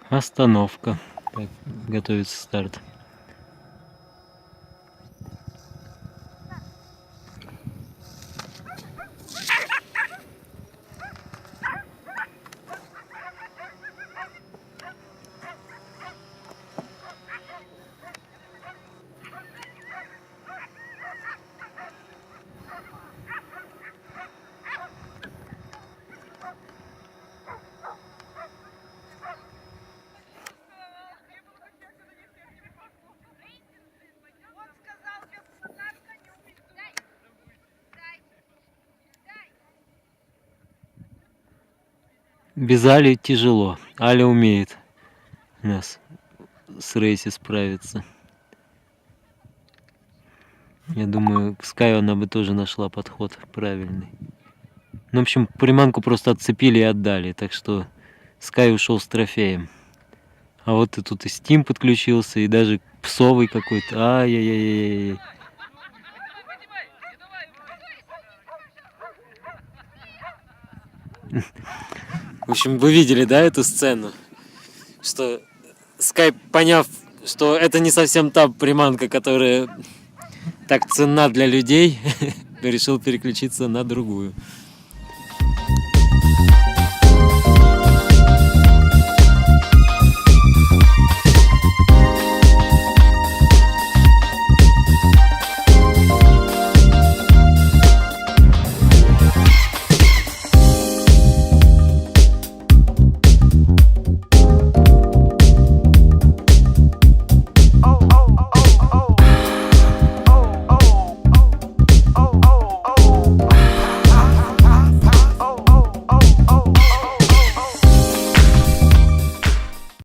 Остановка. Так, готовится старт. Без Али тяжело. Аля умеет у нас с рейси справиться. Я думаю, к Скаю она бы тоже нашла подход правильный. Ну, в общем, приманку просто отцепили и отдали, так что Скай ушел с трофеем. А вот и тут и Steam подключился, и даже псовый какой-то. Ай-яй-яй-яй. В общем, вы видели, да, эту сцену? Что Скай, поняв, что это не совсем та приманка, которая так ценна для людей, решил переключиться на другую.